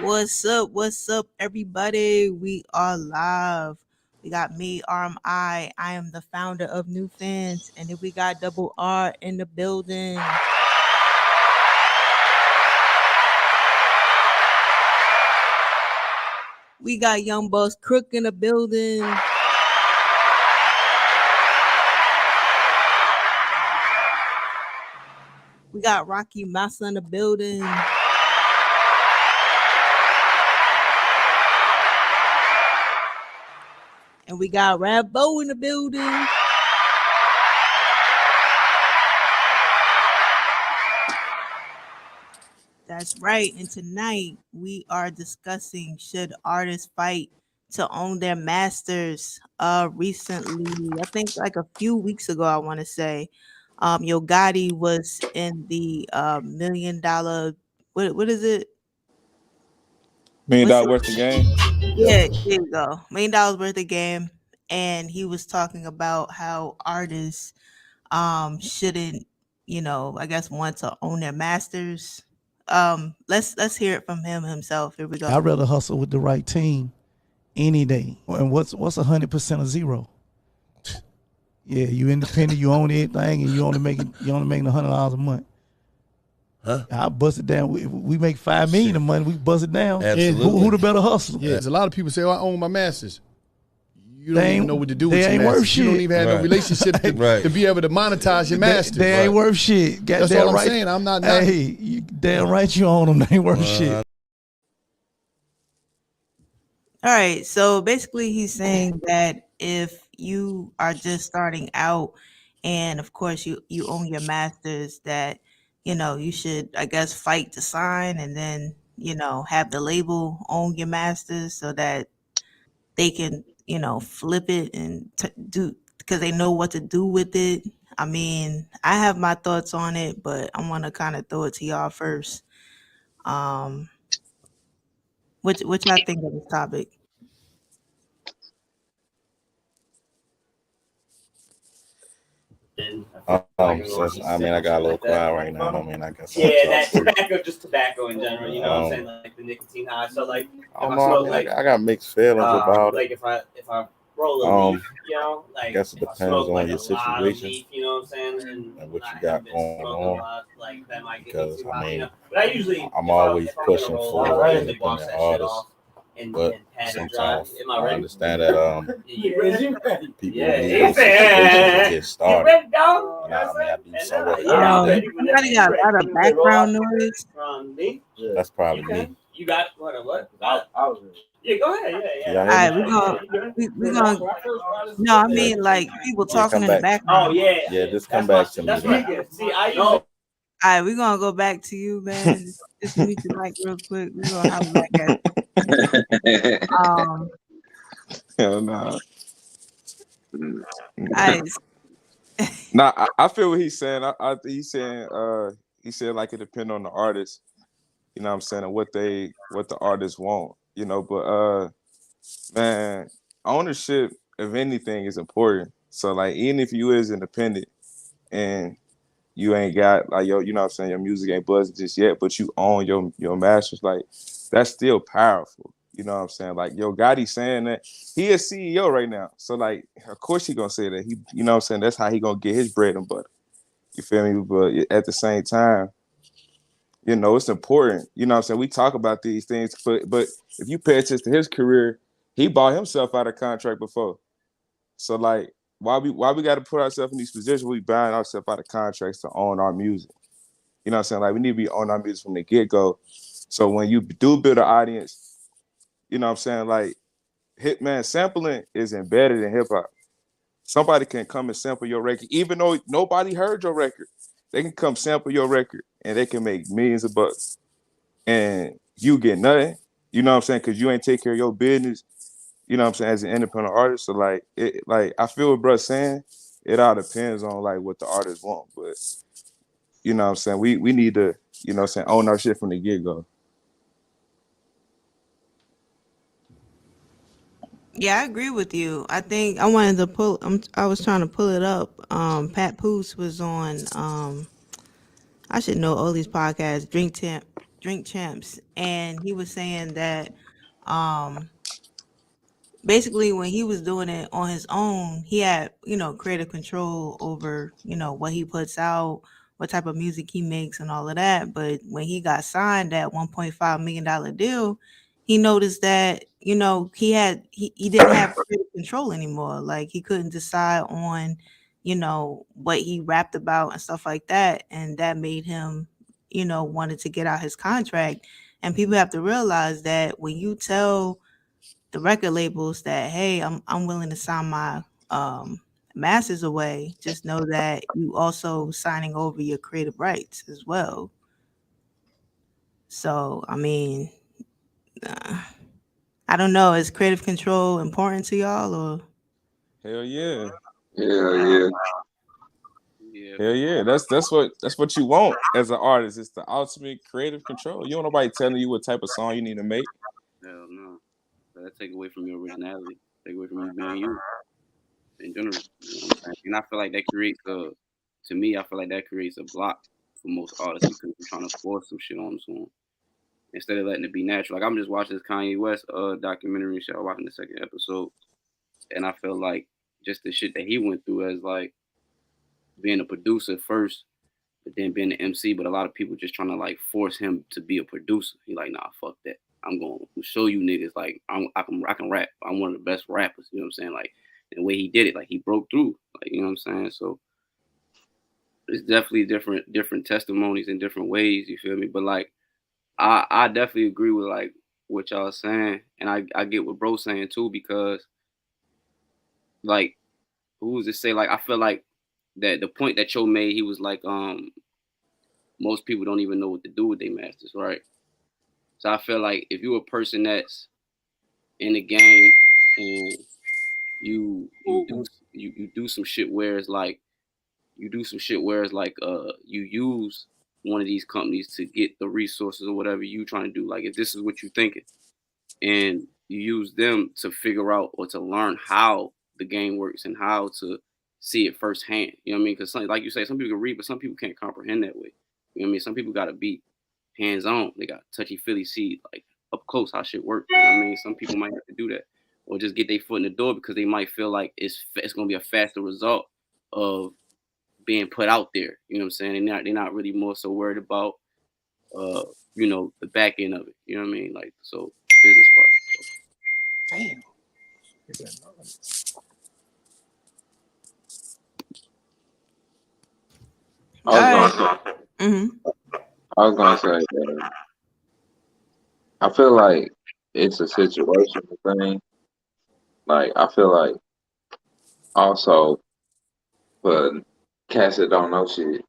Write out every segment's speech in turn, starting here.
What's up, everybody? We are live. We got me, RMI. I am the founder of NEWFANS. And then we got Double R in the building. We got young Boss Crook in the building. We got Rocimasa in the building. And we got Rabbo in the building. That's right. And tonight we are discussing, should artists fight to own their masters? Recently, I think like a few weeks ago, I want to say, Yo Gotti was in the $1 million. What is it? $1 million worth of game. Yeah, there you go. $1 million worth of game. And he was talking about how artists shouldn't, I guess want to own their masters. Let's hear it from him himself. Here we go. I'd rather hustle with the right team any day. And what's 100% of zero? Yeah, you independent, you own everything, and you only making $100 a month. Huh? I bust it down. We make $5 million a month. We bust it down. Absolutely. Who the better hustler? Yeah, there's a lot of people say, "Oh, I own my masters." You don't even know what to do with your ain't masters. worth You don't shit. even have no relationship to be able to monetize your masters. They ain't worth shit. That's all I'm saying. I'm not. Hey, you damn right you own them. They ain't worth shit. All right. So basically, he's saying that if you are just starting out, and of course you own your masters, that you should, I guess, fight to sign, and then have the label own your masters so that they can flip it and do, because they know what to do with it. I mean, I have my thoughts on it, but I want to kind of throw it to y'all first. What y'all think of this topic? I mean, I got a little quiet right now. I mean, I guess. Yeah, that tobacco, just tobacco in general. You know what I'm saying? Like the nicotine high. So like, I don't know. I got mixed feelings about it. Like if I roll a leaf, like I guess it depends on your situation. Leaf, you know what I'm saying? And what you got going on. Like that might get Because too I mean, but I usually, I'm always pushing for independent artists. But sometimes I understand that people need to get started. I do somewhat. Somebody got a lot of background noise. From me? That's probably me. You got what? Yeah, go ahead. Yeah. All right, we're gonna. No, I mean like people talking in the background. Oh yeah. Yeah, just come back to me. That's me. See, I know. All right, we're gonna go back to you, man. Just mute your mic real quick. We're gonna have back at Hell no. Nah, I feel what he's saying. He's saying like it depends on the artist. You know what I'm saying, and what the artists want. But man, ownership of anything is important. So like, even if you is independent and you ain't got like your your music ain't buzzing just yet, but you own your masters, like that's still powerful. You know what I'm saying? Like Yo Gotti saying that he is CEO right now. So like, of course he gonna say that. He, you know what I'm saying, that's how he gonna get his bread and butter. You feel me? But at the same time, it's important. You know what I'm saying? We talk about these things, but if you pay attention to his career, he bought himself out of contract before. So like, why we got to put ourselves in these positions where we buying ourselves out of contracts to own our music? You know what I'm saying? Like, we need to be on our music from the get-go. So when you do build an audience, you know what I'm saying? Like, Hitman sampling is embedded in hip-hop. Somebody can come and sample your record, even though nobody heard your record. They can come sample your record, and they can make millions of bucks. And you get nothing, you know what I'm saying? Because you ain't take care of your business, you know what I'm saying, as an independent artist. So, like, I feel what bruh's saying. It all depends on, like, what the artist want. But, you know what I'm saying, we need to, you know what I'm saying, own our shit from the get-go. yeah, I agree with you. I think I wanted to I was trying to pull it up. Pat Poose was on. I should know all these podcasts. Drink Champ Drink Champs, and he was saying that um basically when he was doing it on his own, he had, creative control over, what he puts out, what type of music he makes and all of that. But when he got signed that $1.5 million deal, he noticed that, he didn't have creative control anymore. Like he couldn't decide on, what he rapped about and stuff like that. And that made him, wanted to get out his contract. And people have to realize that when you tell the record labels that, hey, I'm willing to sign my masters away, just know that you also signing over your creative rights as well. So I mean, uh, I don't know, is creative control important to y'all? Or Hell yeah. Yeah. Hell yeah. That's what you want as an artist. It's the ultimate creative control. You don't want nobody telling you what type of song you need to make. Hell no. That take away from your originality. Take away from you being you in general. You know what I'm saying? And I feel like that creates to me, I feel like that creates a block for most artists because you're trying to force some shit on them instead of letting it be natural. Like I'm just watching this Kanye West documentary and shit. I'm watching the second episode, and I feel like just the shit that he went through as like being a producer first, but then being an MC. But a lot of people just trying to like force him to be a producer. He like, nah, fuck that. I'm going to show you niggas like I can rap. I'm one of the best rappers. You know what I'm saying? Like the way he did it, like he broke through. Like you know what I'm saying? So it's definitely different testimonies in different ways. You feel me? But like I definitely agree with like what y'all saying, and I get what bro's saying too, because like who's to say, like I feel like that the point that Cho made, he was like most people don't even know what to do with their masters, right? So I feel like if you're a person that's in the game and you do some shit where it's like you use one of these companies to get the resources or whatever you trying to do, like if this is what you're thinking, and you use them to figure out or to learn how the game works and how to see it firsthand. You know what I mean? Because like you say, some people can read, but some people can't comprehend that way. You know what I mean? Some people got to be hands on. They got touchy feely, see like up close how shit works. You know what I mean? Some people might have to do that, or just get their foot in the door because they might feel like it's gonna be a faster result of being put out there. You know what I'm saying? They're not really more so worried about the back end of it. You know what I mean? Like so business part. Damn. I was gonna say that I feel like it's a situational thing. Like I feel like also for cats that don't know shit,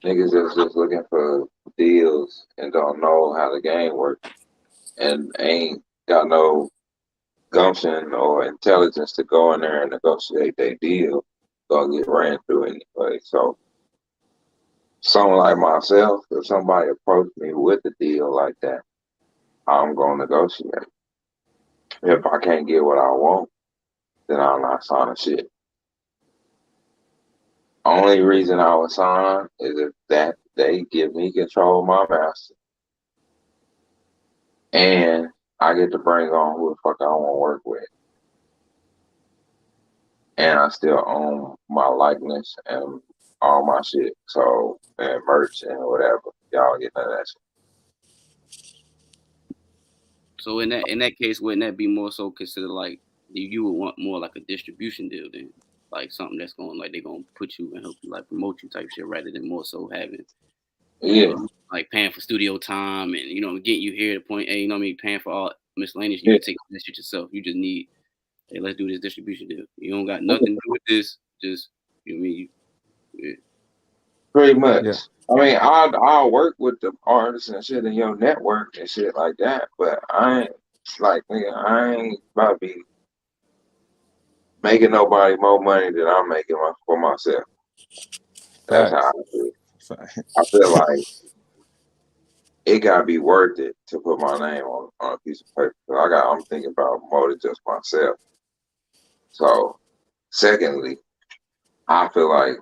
niggas that's just looking for deals and don't know how the game works and ain't got no gumption or intelligence to go in there and negotiate their deal, gonna get ran through anyway. So someone like myself, if somebody approached me with a deal like that, I'm gonna negotiate. If I can't get what I want, then I'm not signing shit. Only reason I would sign is if that they give me control of my master, and I get to bring on who the fuck I want to work with, and I still own my likeness and all my shit, so and merch and whatever. Y'all get none of that shit. So in that case, wouldn't that be more so considered like you would want more like a distribution deal then, like something that's going like they're gonna put you and help you like promote you type shit rather than more so having like paying for studio time and getting you here to point A, paying for all miscellaneous. You can take that shit yourself. You just need, hey, let's do this distribution deal. You don't got nothing to do with this. Just Pretty much. Yeah. I mean, I'll work with the artists and shit in your network and shit like that, but I ain't about to be making nobody more money than I'm making for myself. That's how I feel. I feel like it gotta be worth it to put my name on a piece of paper. I'm thinking about more than just myself. So, secondly, I feel like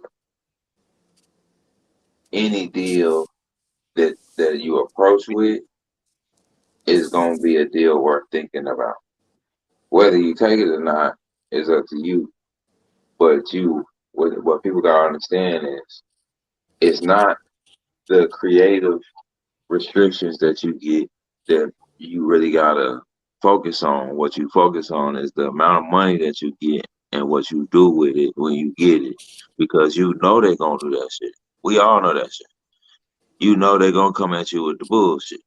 any deal that that you approach with is gonna be a deal worth thinking about. Whether you take it or not is up to you. But what people gotta understand is it's not the creative restrictions that you get that you really gotta focus on. What you focus on is the amount of money that you get and what you do with it when you get it. Because you know they're gonna do that shit. We all know that shit. You know they're gonna come at you with the bullshit.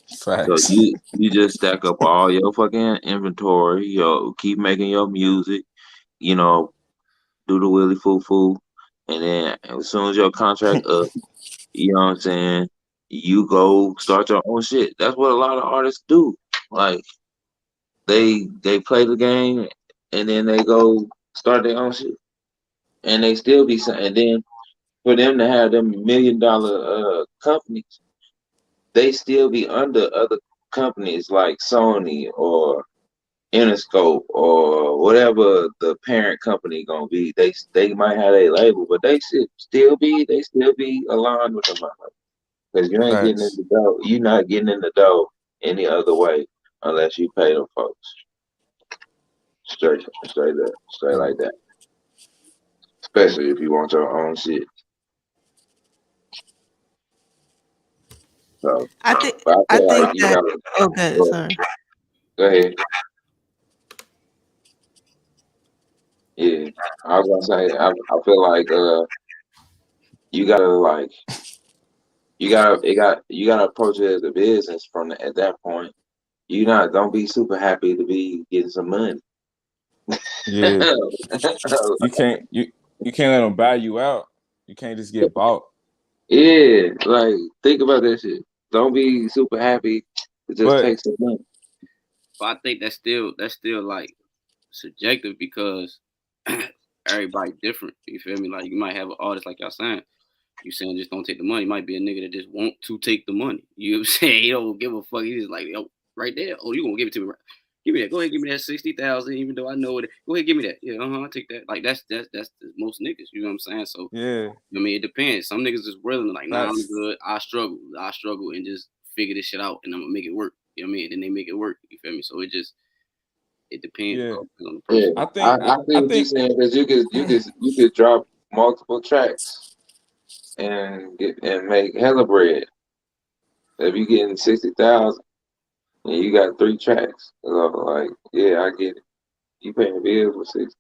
So Facts. you just stack up all your fucking inventory, keep making your music, you know, do the willy foo foo, and then as soon as your contract up, you know what I'm saying, you go start your own shit. That's what a lot of artists do. Like they play the game and then they go start their own shit. And they still be saying, and then for them to have them $1 million companies, they still be under other companies like Sony or Interscope or whatever the parent company gonna be. They might have a label, but they should still be aligned with them because you ain't getting in Facts. the dough. You not getting in the dough any other way unless you pay them folks straight like that. Especially if you want your own shit. So, but I I feel think like you that. gotta Okay, sorry. go ahead. Yeah, I was gonna say I feel like you gotta like you gotta approach it as a business at that point. You not don't be super happy to be getting some money. Yeah. You can't let them buy you out. You can't just get bought. Yeah, like think about that shit. Don't be super happy to just But take some money. But I think that's still like subjective because everybody different. You feel me? Like you might have an artist like y'all saying. You saying just don't take the money. Might be a nigga that just want to take the money. You know what I'm saying? He don't give a fuck. He's just like, yo, right there. Oh, you gonna give it to me? Right? Give me that. Go ahead, give me that 60,000. Even though I know it. Go ahead, give me that. Yeah, I'll take that. Like that's most niggas. You know what I'm saying? So yeah, I mean, it depends. Some niggas is willing to like, nah, I'm facts. good. I struggle, and just figure this shit out, and I'm gonna make it work. You know what I mean? Then they make it work. You feel me? So it depends, Yeah. bro. Depends on the Yeah, person. I see I what you're think saying because you could drop multiple tracks and make hella bread. If you getting 60,000 and you got 3 tracks, so like yeah, I get it. You paying bills with 60.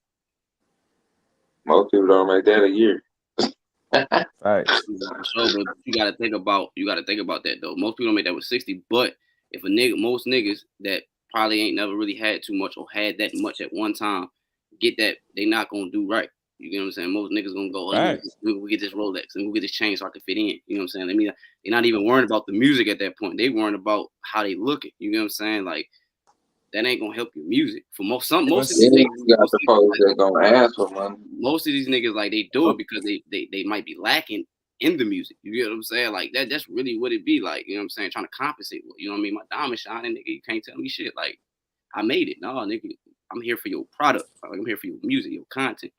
Most people don't make that a year. facts. For sure, but you gotta think about that though. Most people don't make that with 60, but if most niggas that probably ain't never really had too much or had that much at one time, get that, they not gonna do right. You get what I'm saying? Most niggas gonna go, oh, Facts. let me get this Rolex, let me get this chain so I can fit in. You know what I'm saying? They're not even worrying about the music at that point. They worrying about how they looking. You know what I'm saying? Like that ain't gonna help your music. For most of What's these Then niggas, you got the folks that gonna ask for money. most of these niggas like they do it because they might be lacking in the music. You get what I'm saying? Like that's really what it be like. You know what I'm saying? Trying to compensate. You know what I mean? My diamond shining, nigga. You can't tell me shit. Like I made it. No, nigga. I'm here for your product. Like, I'm here for your music, your content.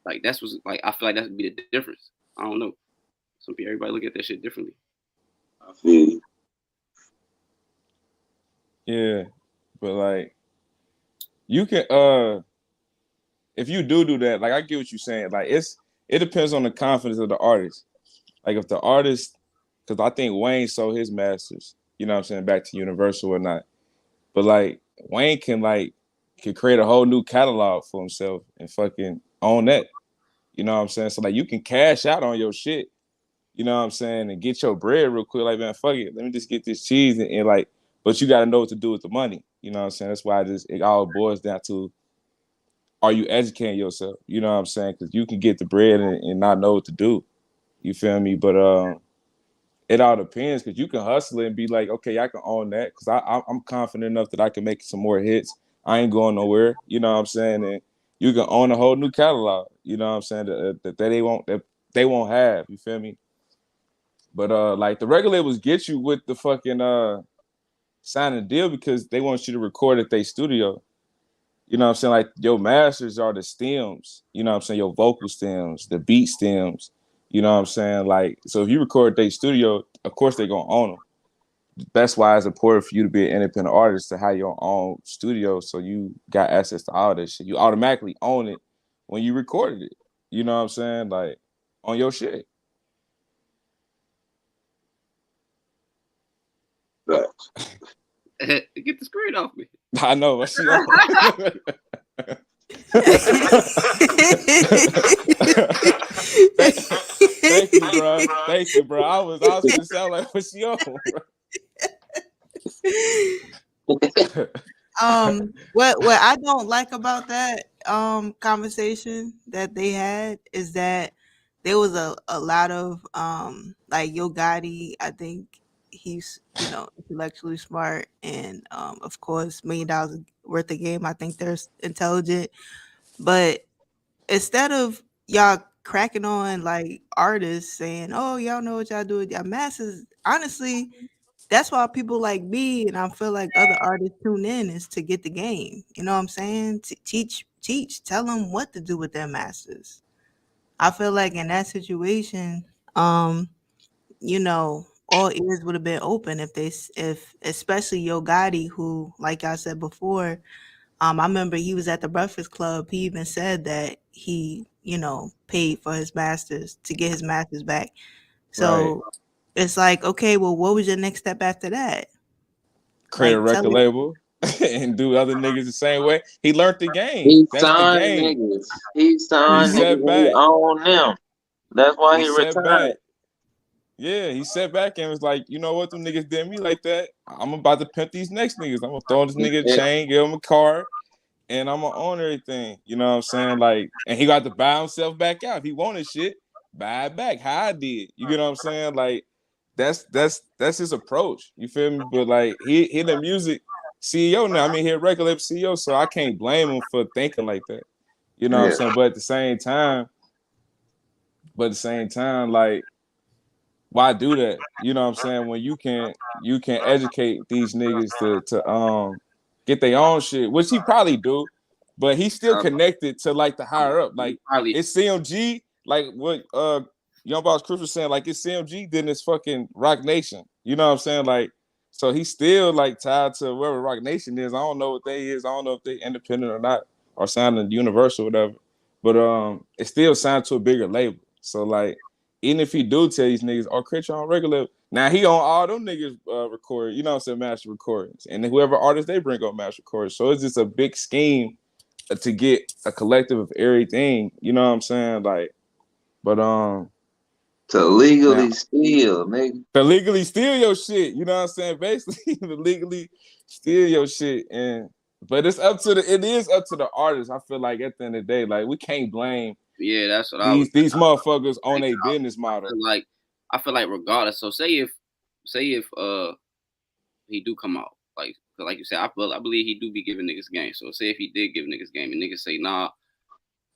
Like that's what's like. I feel like that would be the difference. I don't know. Some people, everybody look at that shit differently. I feel you. Yeah, but like you can if you do that, like I get what you're saying. Like it depends on the confidence of the artist. Like if the artist, because I think Wayne sold his masters, you know what I'm saying, back to Universal or not. But like Wayne can create a whole new catalog for himself and fucking own that. You know what I'm saying? So like you can cash out on your shit, you know what I'm saying, and get your bread real quick. Like, man, fuck it. Let me just get this cheese and like, but you gotta know what to do with the money. You know what I'm saying? That's why it all boils down to, are you educating yourself? You know what I'm saying? Because you can get the bread and not know what to do. You feel me? But it all depends because you can hustle it and be like, okay, I can own that because I'm confident enough that I can make some more hits. I ain't going nowhere. You know what I'm saying? And you can own a whole new catalog. You know what I'm saying? That they won't have. You feel me? But like the regular labels get you with the fucking signing a deal because they want you to record at their studio. You know what I'm saying? Like your masters are the stems. You know what I'm saying? Your vocal stems, the beat stems. You know what I'm saying? Like, so if you record their studio, of course they're gonna own them. That's why it's important for you to be an independent artist to have your own studio, so you got access to all this shit. You automatically own it when you recorded it. You know what I'm saying? Like on your shit. Right. Get the screen off me. I know. I see. Thank you, bro. Thank you, bro. I was gonna sound like what's yo, What I don't like about that conversation that they had is that there was a lot of like Yo Gotti. I think he's intellectually smart, and of course $1 million worth of game. I think they're intelligent, but instead of y'all cracking on like artists saying, "Oh, y'all know what y'all do with y'all masses," honestly, that's why people like me and I feel like other artists tune in is to get the game. You know what I'm saying? Teach, tell them what to do with their masters. I feel like in that situation, all ears would have been open if especially Yo Gotti, who, like I said before, I remember he was at the Breakfast Club. He even said that he, paid for his masters to get his masters back. So right. it's like, okay, well, what was your next step after that? Create a Like, tell record it. label and do other niggas the same way. He learned the game. He That's the signed game. niggas. He He signed sat niggas and he back. owned them. That's why He he sat retired. back. Yeah, he sat back and was like, you know what, them niggas did me like that. I'm about to pimp these next niggas. I'm gonna throw this nigga a chain, give him a car, and I'm gonna own everything. You know what I'm saying? Like, and he got to buy himself back out. If he wanted shit, buy it back. How I did. You get what I'm saying? Like, that's his approach. You feel me? But like he the music CEO now. I mean, he a record label CEO, so I can't blame him for thinking like that. You know what I'm saying? But at the same time, like, why do that? You know what I'm saying? When you can educate these niggas to get their own shit, which he probably do, but he's still connected to like the higher up. Like it's CMG, like what Young Boss Crook was saying, like it's CMG then it's fucking Rock Nation. You know what I'm saying? Like, so he's still like tied to wherever Rock Nation is. I don't know what they is. I don't know if they independent or not, or signed to Universal or whatever. But it's still signed to a bigger label. So like, even if he do tell these niggas, or create your own regular, now he on all them niggas record, you know what I'm saying, master recordings. And whoever artist they bring on master recordings. So it's just a big scheme to get a collective of everything, you know what I'm saying? Like, but to legally steal, nigga. To legally steal your shit, you know what I'm saying? Basically, to legally steal your shit. But it is up to the artist. I feel like at the end of the day, like we can't blame that's what these motherfuckers on a business model. I feel like regardless. So say if he do come out, like you said, I believe he do be giving niggas game. So say if he did give niggas game and niggas say, nah,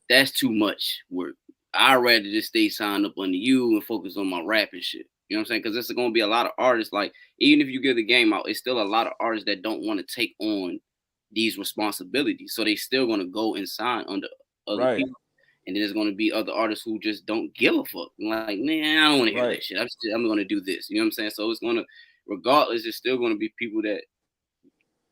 that's too much work. I'd rather just stay signed up under you and focus on my rap and shit. You know what I'm saying? Because there's going to be a lot of artists, like, even if you give the game out, it's still a lot of artists that don't want to take on these responsibilities. So they still going to go and sign under other people. And then there's going to be other artists who just don't give a fuck. Like, man, I don't want to hear that shit. I'm going to do this. You know what I'm saying? So it's going to, regardless, it's still going to be people that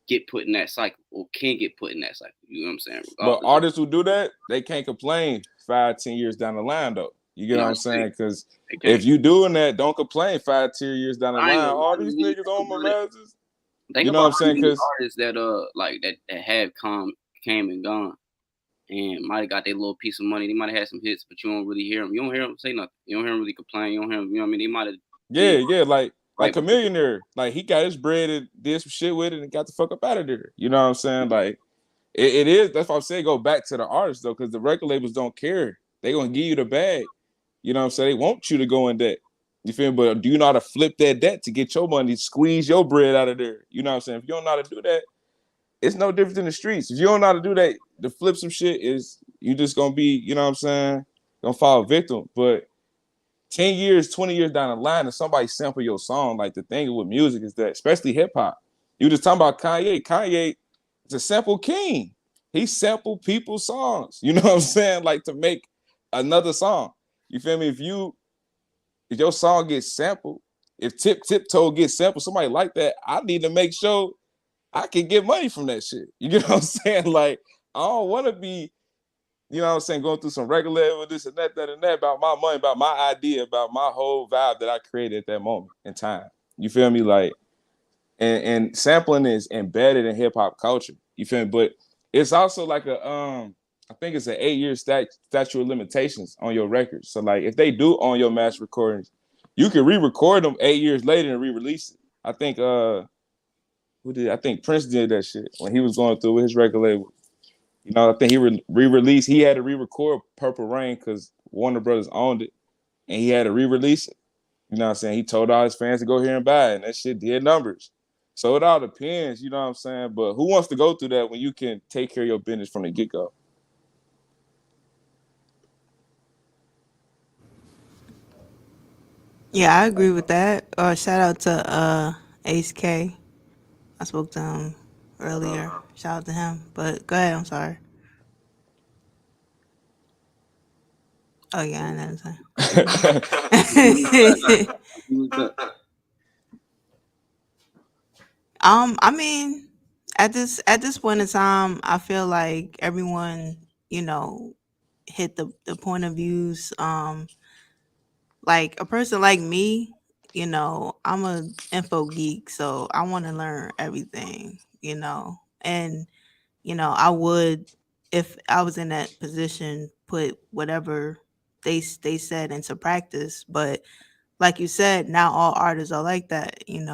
get put in that cycle or can get put in that cycle. You know what I'm saying? Regardless. But artists who do that, they can't complain 5-10 years down the line, though. You get what I'm saying? Because if you doing that, don't complain 5-10 years down the line. All these niggas on my masters. You know what I'm saying? Because artists that like that have came and gone and might have got their little piece of money. They might have had some hits, but you don't really hear them. You don't hear them say nothing. You don't hear them really complain. You don't hear them. You know what I mean? They might have. Yeah, like a millionaire. Like he got his bread and did some shit with it and got the fuck up out of there. You know what I'm saying? Like it is. That's why I'm saying go back to the artists though, because the record labels don't care. They gonna give you the bag. You know what I'm saying? They want you to go in debt. You feel me? But do you know how to flip that debt to get your money, squeeze your bread out of there? You know what I'm saying? If you don't know how to do that, it's no different than the streets. If you don't know how to do that, to flip some shit is you just gonna be, you know what I'm saying, gonna fall victim. But 10 years, 20 years down the line, if somebody sample your song, like the thing with music is that, especially hip hop, you just talking about Kanye. Kanye is a sample king. He sampled people's songs. You know what I'm saying? Like to make another song. You feel me? If you if your song gets sampled, if Tiptoe gets sampled, somebody like that, I need to make sure I can get money from that shit. You get what I'm saying? Like, I don't want to be, you know what I'm saying, going through some regular with this and that about my money, about my idea, about my whole vibe that I created at that moment in time. You feel me? Like, and sampling is embedded in hip hop culture. You feel me? But it's also like I think it's an 8-year statute of limitations on your records. So like, if they do own your master recordings, you can re-record them 8 years later and re-release it. I think I think Prince did that shit when he was going through with his record label. You know, I think he re-released. He had to re-record Purple Rain because Warner Brothers owned it, and he had to re-release it. You know what I'm saying? He told all his fans to go here and buy it, and that shit did numbers. So it all depends, you know what I'm saying? But who wants to go through that when you can take care of your business from the get-go? Yeah, I agree with that. Shout out to Ace K. I spoke to him earlier. Shout out to him. But go ahead, I'm sorry. Oh yeah, I know. I mean, at this point in time, I feel like everyone, hit the point of views. Like a person like me, I'm a info geek, so I want to learn everything, and I would, if I was in that position, put whatever they said into practice. But like you said, not all artists are like that, and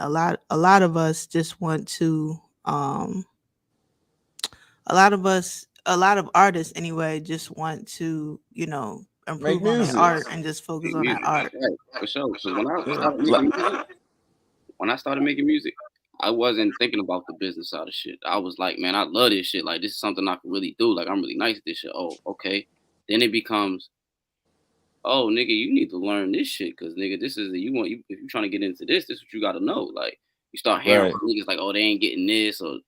a lot of us just want to a lot of artists anyway just want to Make improve on their music. art and just focus Make on that music, art. right? For sure. Because Yeah. when I started making music, I wasn't thinking about the business side of shit. I was like, man, I love this shit. Like, this is something I can really do. Like, I'm really nice at this shit. Oh, okay. Then it becomes, oh, nigga, you need to learn this shit, cause nigga, this is if you trying to get into this is what you gotta know. Like, you start hearing Right. from niggas like, oh, they ain't getting this, or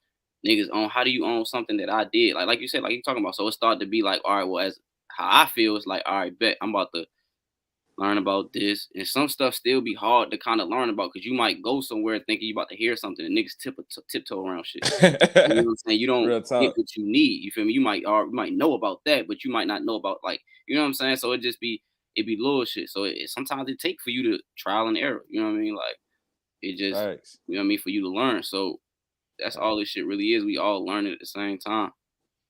niggas own. How do you own something that I did? Like you said, like you talking about. So it started to be like, all right, well, as how I feel, it's like, all right, bet I'm about to learn about this, and some stuff still be hard to kind of learn about, because you might go somewhere thinking you about to hear something, and niggas tiptoe around shit. You know what I'm saying? You don't Real get talk. what you need. You feel me? You might know about that, but you might not know about, like, you know what I'm saying? So it be little shit. So sometimes it take for you to trial and error. You know what I mean? Like, it just, Thanks. you know what I mean, for you to learn. So that's all this shit really is. We all learn it at the same time.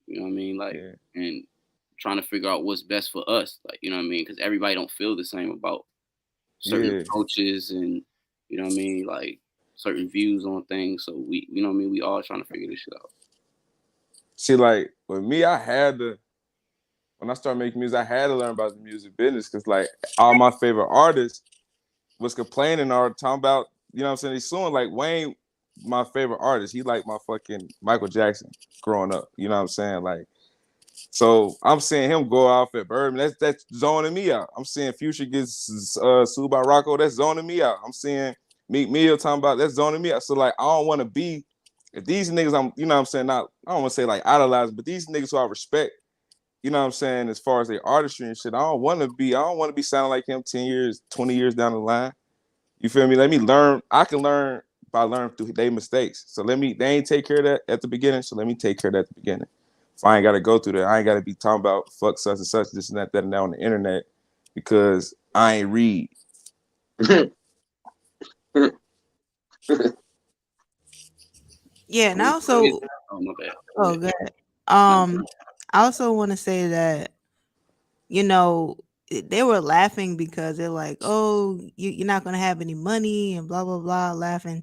You know what I mean? Like, Yeah. and trying to figure out what's best for us. Like, you know what I mean? Because everybody don't feel the same about certain Yeah. approaches, and you know what I mean, like certain views on things. So we, you know what I mean, we all trying to figure this shit out. See, like with me, when I started making music, I had to learn about the music business, because like all my favorite artists was complaining or talking about, you know what I'm saying, they suing. Like Wayne, my favorite artist, he like my fucking Michael Jackson growing up. You know what I'm saying? Like, so I'm seeing him go off at Birdman. That's zoning me out. I'm seeing Future gets sued by Rocco. That's zoning me out. I'm seeing Meek Mill talking about, that's zoning me out. So like, I don't want to be, if these niggas, you know what I'm saying, not, I don't want to say like idolize, but these niggas who I respect, you know what I'm saying, as far as their artistry and shit, I don't want to be sounding like him 10 years, 20 years down the line. You feel me? Let me learn. I can learn by learning through their mistakes. So they ain't take care of that at the beginning. So let me take care of that at the beginning. If I ain't got to go through that, I ain't got to be talking about fuck such and such, this and that and that on the internet, because I ain't read. Yeah, and I also, Oh, my bad. oh good. I also want to say that they were laughing because they're like, oh, you're not gonna have any money and blah blah blah, laughing.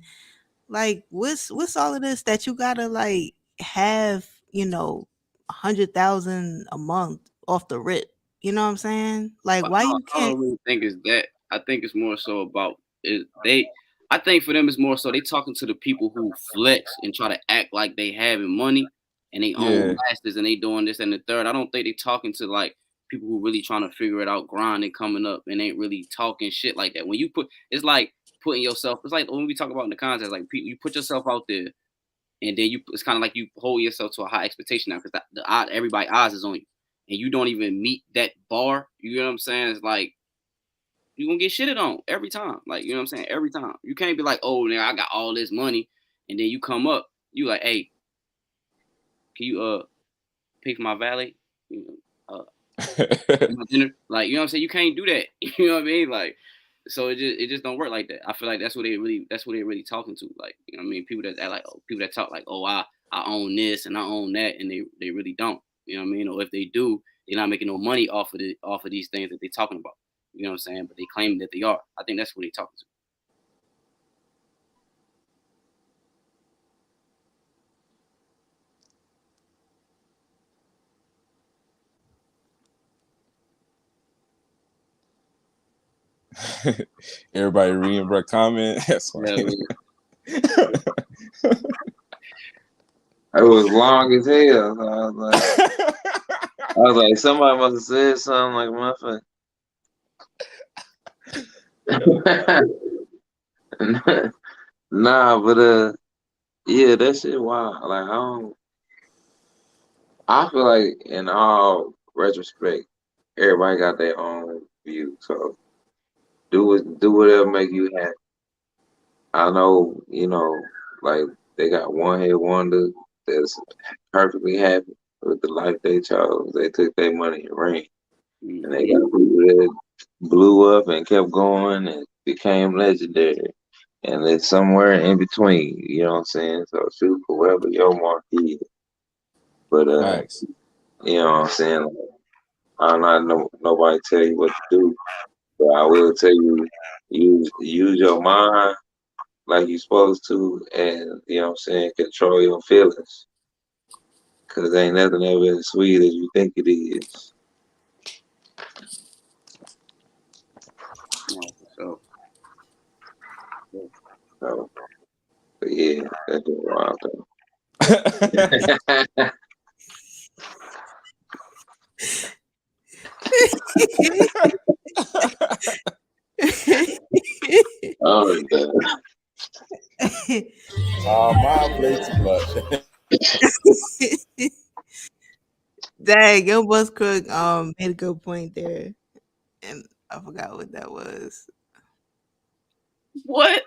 Like, what's all of this that you gotta like have 100,000 a month off the rip? You know what I'm saying? Like, But why you I can't? don't really think it's that. I think it's more so about is they. I think for them it's more so they talking to the people who flex and try to act like they having money and they own Yeah. masters and they doing this and the third. I don't think they talking to like people who really trying to figure it out, grinding, coming up, and ain't really talking shit like that. When you it's like putting yourself. It's like when we talk about in the contest, like you put yourself out there, and then it's kind of like you hold yourself to a high expectation now, because everybody eyes is on you, and you don't even meet that bar. You know what I'm saying? It's like you're gonna get shitted on every time. Like, you know what I'm saying? Every time. You can't be like, oh, now I got all this money, and then you come up, you like, hey, can you pay for my valet? Dinner? Like, you know what I'm saying? You can't do that. You know what I mean? Like, so it just don't work like that. I feel like that's what they're really talking to. Like, you know what I mean? People that act like, people that talk like, oh, I own this and I own that, and they really don't. You know what I mean? Or if they do, they're not making no money off of these things that they're talking about. You know what I'm saying? But they claim that they are. I think that's what they're talking to. Everybody reading bro comment. That's funny. It was long as hell. So I was like, somebody must have said something like motherfucker. Nah, but yeah, that shit wild. Like I feel like in all retrospect, everybody got their own view. So do whatever make you happy. I know, like they got one hit wonder that's perfectly happy with the life they chose. They took their money and ran. And they got people that blew up and kept going and became legendary. And it's somewhere in between, you know what I'm saying? So shoot for wherever your mark is. But Nice. you know what I'm saying? Like, I'm not nobody tell you what to do, but I will tell you use your mind like you're supposed to, and you know what I'm saying, control your feelings. Cause ain't nothing ever as sweet as you think it is. So But yeah, that's just wild though. Oh, My play too much. Dang, your Boss Crook made a good point there, and I forgot what that was. what?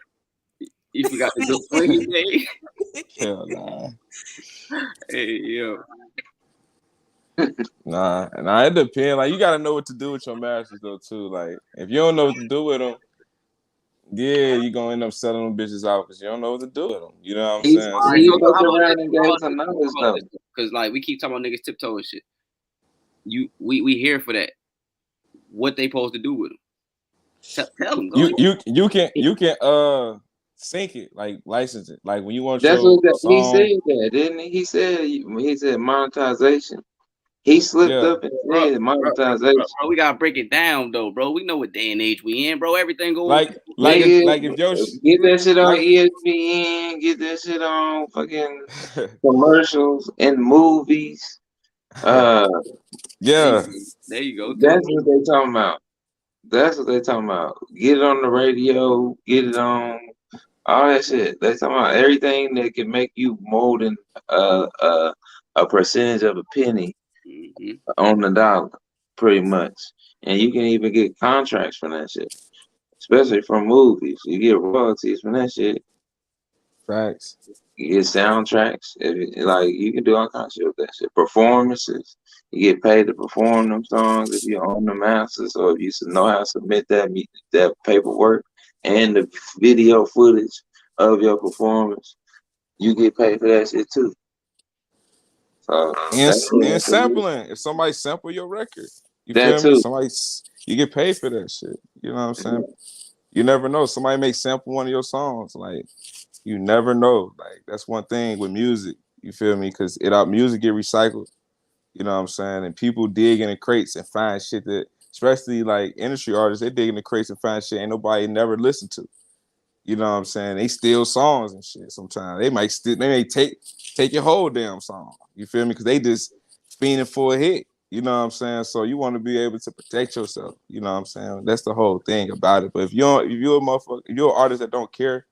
You forgot the good point he made? Hell nah. Hey, yo. Nah, it depends. Like, you gotta know what to do with your masters though too. Like, if you don't know what to do with them, yeah, you gonna end up selling them bitches out because you don't know what to do with them. You know what I'm he saying? All right, So fucked how about around this? and gave some numbers though. Because like we keep talking about niggas tiptoe and shit. We here for that. What they supposed to do with them? Tell them. Go ahead. you can sync it, like license it. Like when you want That's your what he song, said that, didn't he? He said monetization. He slipped yeah. up and said monetization. Bro, we gotta break it down though, bro. We know what day and age we in, bro. Everything go on. Nigga, If your get that shit on like ESPN, get that shit on fucking commercials and movies. yeah. There you go. That's what they talking about. That's what they talking about. Get it on the radio, get it on all that shit. They talking about everything that can make you more than a percentage of a penny on the dollar, pretty much. And you can even get contracts from that shit, especially from movies. You get royalties from that shit. Facts. You get soundtracks. Like you can do all kinds of shit with that shit. Performances. You get paid to perform them songs if you own the masters or if you know how to submit that paperwork and the video footage of your performance. You get paid for that shit too. So And sampling. If somebody sample your record, you that feel me? too. You get paid for that shit. You know what I'm saying? You never know. Somebody may sample one of your songs. Like, you never know. Like, that's one thing with music. You feel me? Because music get recycled. You know what I'm saying? And people dig in the crates and find shit that, especially like industry artists, they dig in the crates and find shit ain't nobody never listened to. You know what I'm saying? They steal songs and shit sometimes. They may take your whole damn song. You feel me? Because they just fiending for a hit. You know what I'm saying? So you want to be able to protect yourself. You know what I'm saying? That's the whole thing about it. But if you're a motherfucker, if you're an artist that don't care,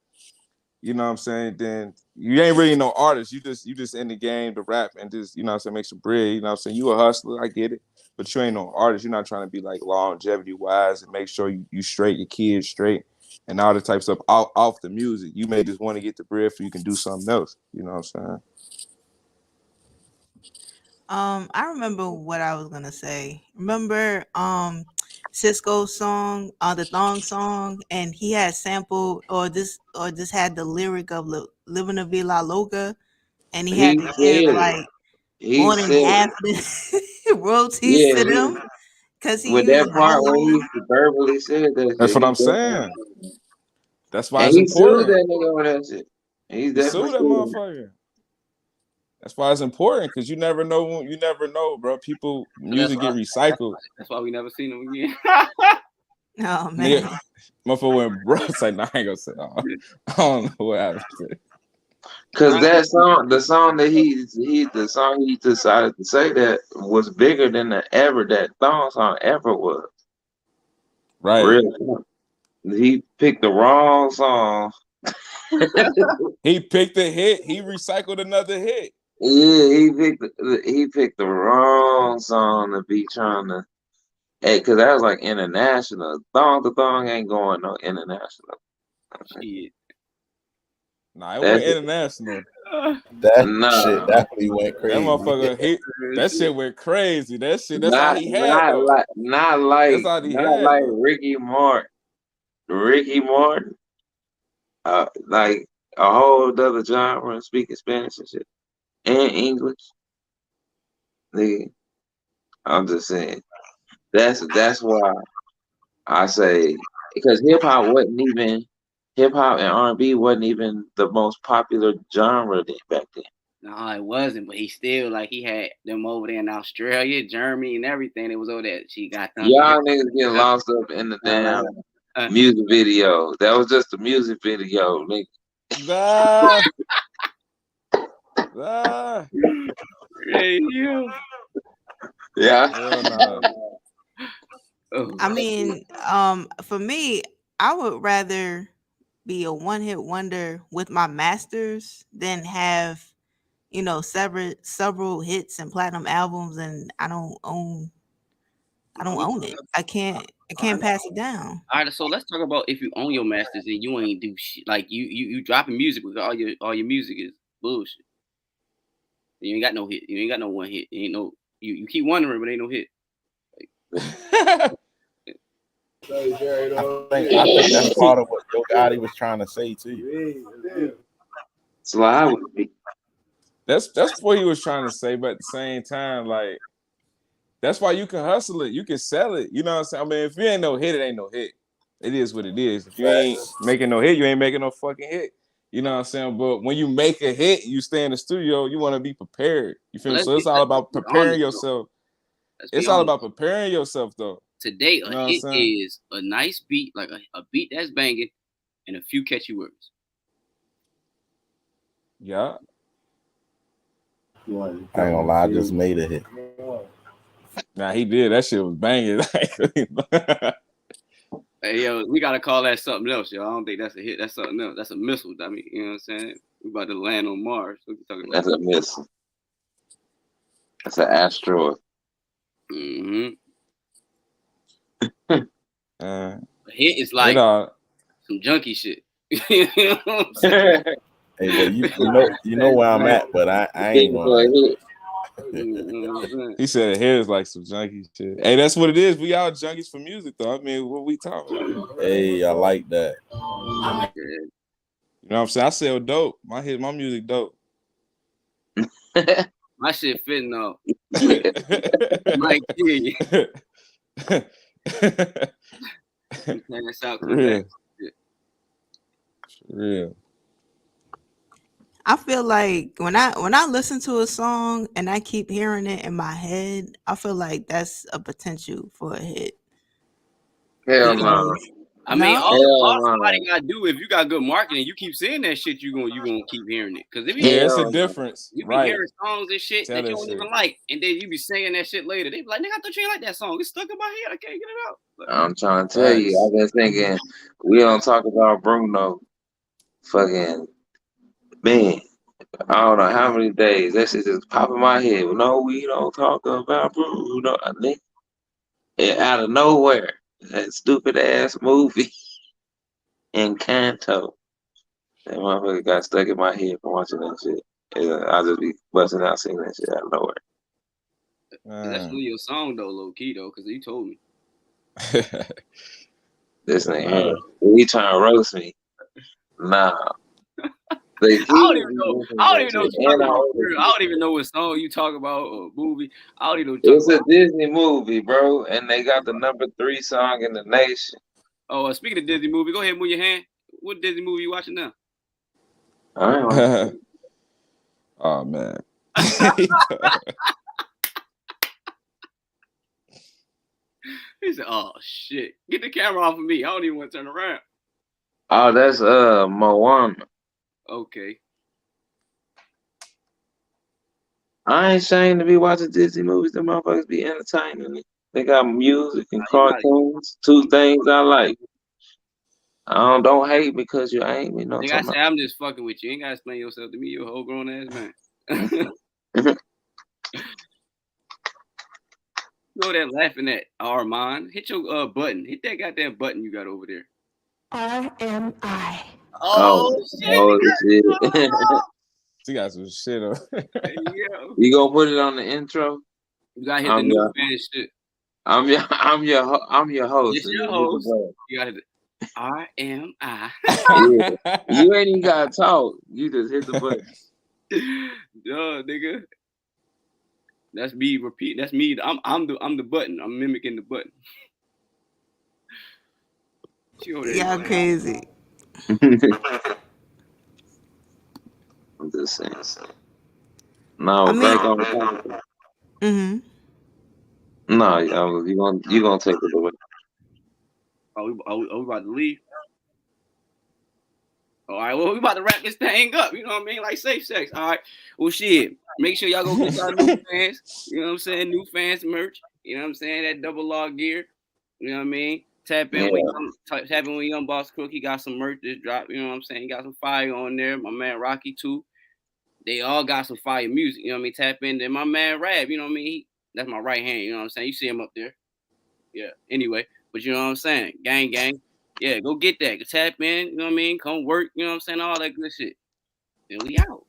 you know what I'm saying, then you ain't really no artist. You just in the game to rap and just, you know what I'm saying, make some bread. You know what I'm saying? You a hustler, I get it. But you ain't no artist. You're not trying to be like longevity wise and make sure you straight, your kids straight, and all the type of stuff off the music. You may just want to get the bread so you can do something else. You know what I'm saying? I remember what I was gonna say. Remember Cisco's song, the thong song, and he had sampled or just had the lyric of Living a Villa Loca, and he had He to give said it. like He more than said, half the royalties yeah, to them because he with used that part when Hollywood. he verbally said that That's shit, what he I'm saying. definitely, That's why and it's he sued important. that nigga on that shit. He He definitely sued that sued him. motherfucker. That's why it's important, because you never know. You never know, bro. People, music get recycled. That's why we never seen him again. Oh Nigga, man. motherfucker went bro. It's like, nah, I ain't gonna say. I don't know what happened. Cause that song, the song he decided to say that was bigger than that thong song ever was. Right. Real. He picked the wrong song. He picked a hit. He recycled another hit. Yeah, he picked the wrong song to be trying to. Hey, cause that was like international. The thong ain't going no international. Shit. Nah, it went That's international. That shit nah, definitely went That crazy. motherfucker, that shit went crazy. That shit, that's all he had though. not like That's all he had though. Ricky Martin. Ricky Martin, like a whole other genre, speaking Spanish and shit and English. Nigga, I'm just saying that's why I say, because hip hop and R&B wasn't even the most popular genre back then. No, it wasn't, but he still like he had them over there in Australia, Germany, and everything. It was over there. She got them. Y'all niggas getting lost up in the damn music video. That was just a music video, nigga. Hey, you. Yeah. Hell no. I mean, for me, I would rather be a one-hit wonder with my masters than have, you know, several hits and platinum albums, and I don't own it. I can't pass it down. All right, so let's talk about if you own your masters and you ain't do shit. Like you dropping music with all your music is bullshit. You ain't got no hit. You ain't got no one hit. You ain't no you keep wondering, but ain't no hit. I think that's part of what Yo Gotti was trying to say to you. So I would be. That's what he was trying to say, but at the same time, like, that's why you can hustle it. You can sell it. You know what I'm saying? I mean, if you ain't no hit, it ain't no hit. It is what it is. If you ain't making no hit, you ain't making no fucking hit. You know what I'm saying? But when you make a hit, you stay in the studio, you want to be prepared. You feel me? So it's all about preparing yourself. It's all about preparing yourself, though. Today, a hit is a nice beat, like a beat that's banging, and a few catchy words. Yeah. I ain't gonna lie, I just made a hit. Nah, he did. That shit was banging. Hey, yo, we gotta call that something else, yo. I don't think that's a hit. That's something else. That's a missile. I mean, you know what I'm saying? We about to land on Mars. What you talking about? That's a missile. That's an asteroid. Mm-hmm. A hit is like some junkie shit. You know what I'm saying? Hey, well, you know where I'm at, but I ain't gonna. He said hit is like some junkie shit. Hey, that's what it is. We all junkies for music, though. I mean, what we talking about? Hey, I like that. You know what I'm saying? I sell dope. My music dope. My shit fitting though. Mike G. That's out. Real. Real. I feel like when I listen to a song and I keep hearing it in my head, I feel like that's a potential for a hit. Hell no. I mean, all somebody gotta do, if you got good marketing, you keep saying that shit, you gonna keep hearing it. Because if you it's a difference. You be hearing songs and shit that you don't even like, and then you be saying that shit later. They be like, nigga, I thought you ain't like that song. It's stuck in my head. I can't get it out. I'm trying to tell you, I've been thinking we don't talk about Bruno. fucking man. I don't know how many days that shit just pop in my head. No, we don't talk about Bruno. Out of nowhere, that stupid ass movie Encanto. That motherfucker got stuck in my head from watching that shit. I'll just be busting out singing that shit out of nowhere. That's really your song though, low key though, because you told me. This nigga, he trying to roast me. Nah. I don't even know. I don't even know what you're talking about. I don't even know what song you talk about or movie. I don't even know what you're talking about. It's a Disney movie, bro, and they got the #3 song in the nation. Oh, speaking of Disney movie, go ahead and move your hand. What Disney movie you watching now? Oh man. He said, "Oh shit, get the camera off of me. I don't even want to turn around." Oh, that's Moana. Okay. I ain't ashamed to be watching Disney movies. The motherfuckers be entertaining me. They got music and cartoons. Two things I like. I don't hate because you ain't me. No, I say I'm just fucking with you. You ain't gotta explain yourself to me. You're a whole grown ass man. Go there laughing at Armand. Hit your button. Hit that goddamn button you got over there. RMI. Oh shit! She got some shit on. You gonna put it on the intro? You gotta hit the new fan shit. I'm your host. It's your host. You gotta hit the RMI. Yeah. You ain't even gotta talk. You just hit the button. Duh, nigga. That's me repeat. That's me. I'm the button. I'm mimicking the button. Y'all crazy. I'm just saying. No, back on the topic. No, you gonna take it away. Are we about to leave? All right, well, we about to wrap this thing up. You know what I mean? Like safe sex. All right. Well, shit. Make sure y'all go get y'all new fans. You know what I'm saying? New fans merch. You know what I'm saying? That double log gear. You know what I mean? Tap in with young Boss Crook. He got some merch just dropped. You know what I'm saying? He got some fire on there. My man Rocky too. They all got some fire music. You know what I mean? Tap in. Then my man Rab. You know what I mean? That's my right hand. You know what I'm saying? You see him up there. Yeah. Anyway, but you know what I'm saying? Gang. Yeah, go get that. Tap in, you know what I mean? Come work, you know what I'm saying? All that good shit. And we out.